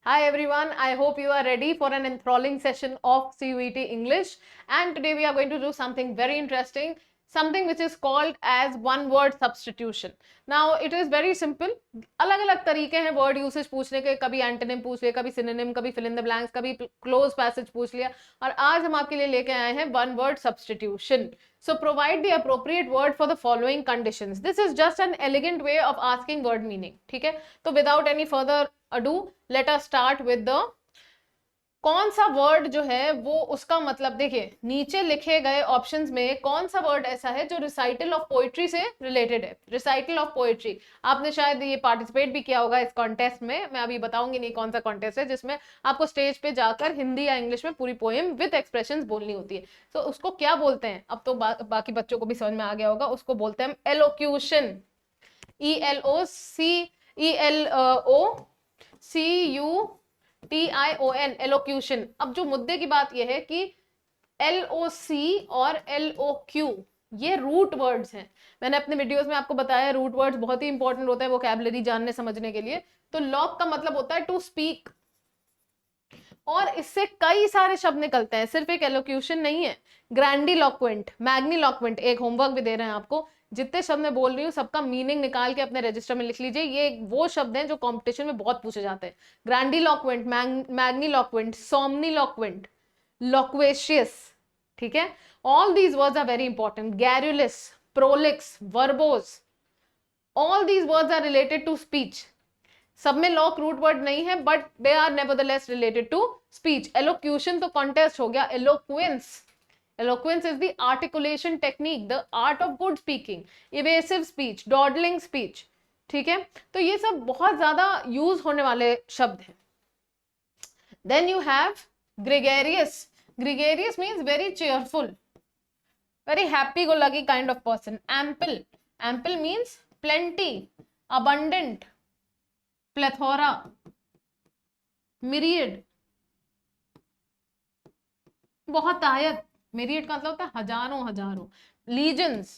Hi everyone, I hope you are ready for an enthralling session of CUET English, and today we are going to do something very interesting, something which is called as one word substitution. Now it is very simple. अलग अलग तरीके हैं word usage पूछने के, कभी antonym पूछ लिया, कभी synonym, कभी fill in the blanks, कभी close passage पूछ लिया, और आज हम आपके लिए लेके आए हैं one word substitution. So provide the appropriate word for the following conditions. This is just an elegant way of asking word meaning. ठीक है, तो without any further ado, let us start with the कौन सा word जो है वो उसका मतलब देखिए, नीचे लिखे गए ऑप्शंस में कौन सा वर्ड ऐसा है जो रिसाइटल ऑफ पोएट्री से रिलेटेड है. रिसाइटल ऑफ पोएट्री, आपने शायद ये पार्टिसिपेट भी किया होगा इस कॉन्टेस्ट में. मैं अभी बताऊंगी नहीं कौन सा कॉन्टेस्ट है जिसमें आपको स्टेज पे जाकर हिंदी या इंग्लिश में पूरी पोएम विद एक्सप्रेशंस बोलनी होती है. तो उसको क्या बोलते हैं, अब तो बाकी बच्चों को भी समझ में आ गया होगा. उसको बोलते हैं एलोक्यूशन. ELOCUTION, elocution. अब जो मुद्दे की बात यह है कि LOC और LOQ ये रूट वर्ड्स हैं. मैंने अपने वीडियोस में आपको बताया रूट वर्ड्स बहुत ही इंपॉर्टेंट होता है वोकैबुलरी जानने समझने के लिए. तो लॉक का मतलब होता है टू स्पीक, और इससे कई सारे शब्द निकलते हैं, सिर्फ एक एलोक्यूशन नहीं है. ग्रैंडिलोक्वेंट, मैग्निलोक्वेंट, एक होमवर्क भी दे रहे हैं आपको. जितने शब्द मैं बोल रही हूँ सबका मीनिंग निकाल के अपने रजिस्टर में लिख लीजिए. ये वो शब्द हैं जो कंपटीशन में बहुत पूछे जाते हैं. ग्रैंडिलोक्वेंट, मैग्निलोक्वेंट, सोमनिलोक्वेंट, लोक्वेशियस. ठीक है, all these words are very important. Garrulous, prolix, verbose, all these words are related to speech. सब में लॉक रूट वर्ड नहीं है, but they are nevertheless related to speech. Elocution तो कॉन्टेस्ट हो गया. Eloquence, eloquence is the articulation technique, the art of good speaking, evasive speech, dawdling speech. ठीक है, तो ये सब बहुत ज्यादा यूज होने वाले शब्द हैं. Then you have gregarious. Gregarious means very cheerful, very happy go lucky kind of person. Ample, ample means plenty, abundant, plethora, myriad, बहुत आयत. myriad का मतलब होता है हजारों हजारों. लीजन्स,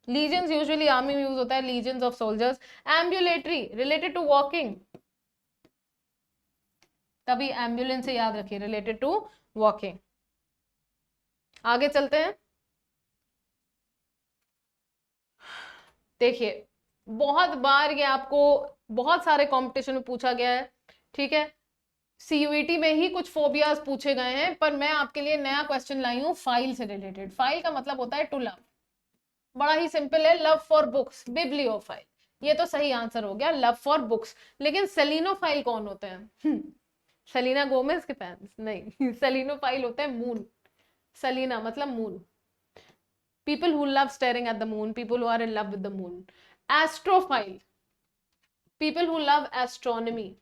लीजन्स यूजुअली आर्मी में यूज होता है, legions of soldiers. Ambulatory, related to walking, तभी एम्बुलेंस से याद रखिए, रिलेटेड टू वॉकिंग. आगे चलते हैं. देखिए, बहुत बार ये आपको बहुत सारे कंपटीशन में पूछा गया है. ठीक है, सीयूईटी में ही कुछ फोबियाज पूछे गए हैं, पर मैं आपके लिए नया क्वेश्चन लाई हूं फाइल से रिलेटेड. फाइल का मतलब होता है टू लव. बड़ा ही सिंपल है, लव फॉर बुक्स, बिब्लियोफाइल. ये तो सही आंसर हो गया, लव फॉर बुक्स. लेकिन सेलिनोफाइल कौन होते हैं? सेलिना गोमेज के फैंस नहीं. सेलिनोफाइल होते हैं मून. सेलिना मतलब moon. People who love staring at the moon, people who are in love with the moon. Astrophile, people who love astronomy.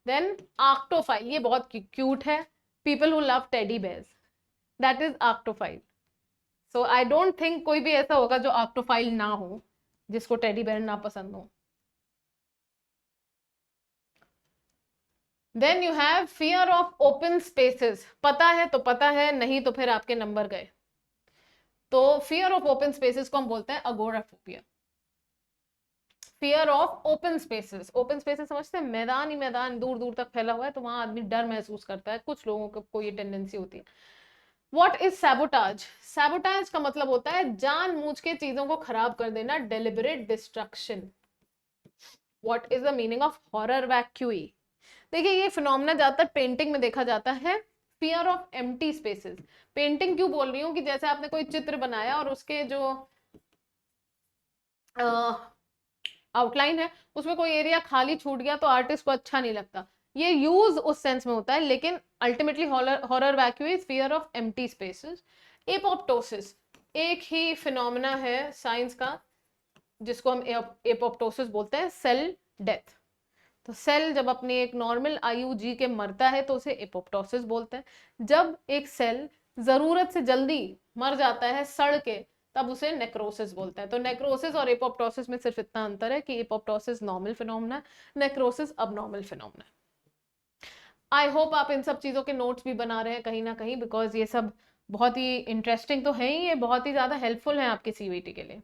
Then arctophile, ये बहुत क्यूट है, people who love teddy bears, that is arctophile. So I don't think कोई भी ऐसा होगा जो आर्क्टोफाइल ना हो, जिसको टेडी बेयर ना पसंद हो. Then you have fear of open spaces. पता है तो पता है, नहीं तो फिर आपके नंबर गए. तो फियर ऑफ ओपन स्पेसेस को हम बोलते हैं agoraphobia. Fear of open spaces. Open spaces समझते हैं, मैदान ही मैदान दूर दूर तक फैला हुआ है, तो वहां आदमी डर महसूस करता है. कुछ लोगों को ये टेंडेंसी होती है. What is sabotage? Sabotage का मतलब होता है जानबूझ के चीजों को खराब कर देना, deliberate destruction. What is the meaning of horror vacui? देखिए, ये फिनोमेना ज्यादातर पेंटिंग में देखा जाता है. Fear of empty spaces. Painting क्यों बोल रही हूँ कि जैसे आपने कोई चित्र बनाया और उसके जो आउटलाइन है उसमें कोई एरिया खाली छूट गया तो आर्टिस्ट को अच्छा नहीं लगता. ये यूज उस सेंस में होता है, लेकिन ultimately horror vacui is fear of empty spaces. Apoptosis एक ही फिनोमेना है साइंस का जिसको हम एपोप्टोसिस बोलते हैं, सेल डेथ. तो सेल जब अपनी एक नॉर्मल आयु जी के मरता है तो उसे एपोप्टोसिस बोलते हैं. जब एक सेल जरूरत से जल्दी मर जाता है सड़ के, तब उसे नेक्रोसिस बोलते हैं. तो नेक्रोसिस और एपोप्टोसिस में सिर्फ इतना अंतर है कि एपोप्टोसिस नॉर्मल फिनोमेना है, नेक्रोसिस अबनॉर्मल फिनोमेना है. आई होप आप इन सब चीजों के नोट्स भी बना रहे हैं कहीं ना कहीं, बिकॉज ये सब बहुत ही इंटरेस्टिंग तो है ही, ये बहुत ही ज्यादा हेल्पफुल है आपके सीयूईटी के लिए.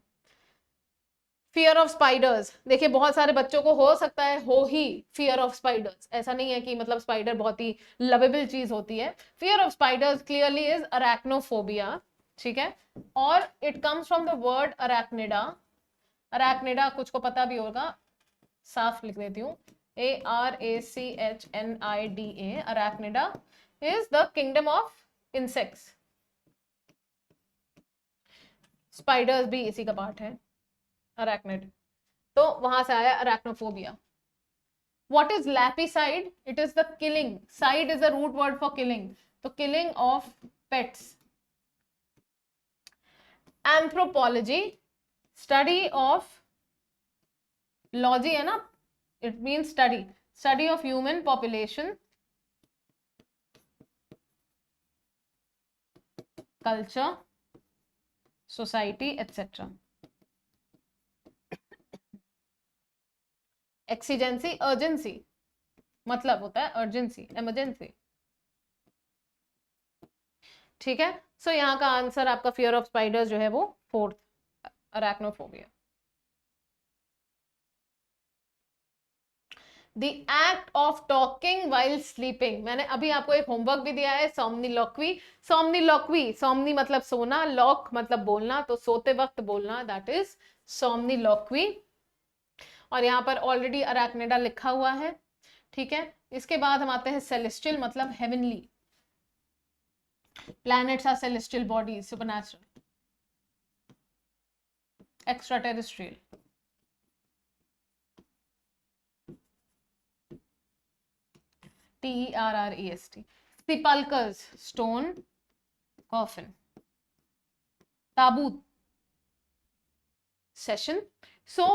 फियर ऑफ स्पाइडर्स, देखिए बहुत सारे बच्चों को हो सकता है हो ही फियर ऑफ स्पाइडर्स, ऐसा नहीं है कि मतलब स्पाइडर बहुत ही लवेबल चीज होती है। Fear of spiders clearly is arachnophobia, ठीक है, और it comes from the word arachnida. Arachnida कुछ को पता भी होगा, साफ लिख देती हूँ, ARACHNIDA, arachnida is the kingdom of insects. Spiders भी इसी का पार्ट है, अरैक्निड, तो वहां से आया अरैक्नोफोबिया। What is lapicide? It is the killing. Side is a root word for killing. तो killing of pets. Anthropology, study of, logy है ना, it means study. Study of human population, culture, society, etc. Exigency, urgency, मतलब होता है urgency, emergency, ठीक है। सो यहाँ का आंसर आपका फियर ऑफ स्पाइडर्स जो है वो fourth, arachnophobia. The act of talking while sleeping, मैंने अभी आपको एक होमवर्क भी दिया है, सोमनीलॉक्वी। सोमनीलॉक्वी, सोमनी मतलब सोना, लॉक मतलब बोलना, तो सोते वक्त बोलना, दैट इज सोमनीलॉक्वी। और यहाँ पर ऑलरेडी अरैक्निडा लिखा हुआ है, ठीक है। इसके बाद हम आते हैं सेलेस्टियल, मतलब heavenly. Planets are celestial bodies, supernatural, extraterrestrial. TERREST. Sepulchres, stone, coffin. Tabut, session. So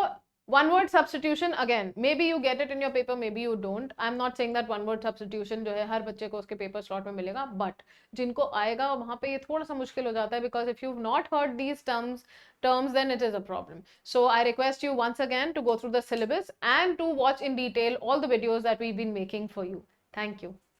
one word substitution, again maybe you get it in your paper, maybe you don't. I'm not saying that one word substitution जो है हर बच्चे को उसके paper slot में मिलेगा, but जिनको आएगा वहां पे ये थोड़ा सा मुश्किल हो जाता है, because if you've not heard these terms then it is a problem. So I request you once again to go through the syllabus and to watch in detail all the videos that we've been making for you. Thank you.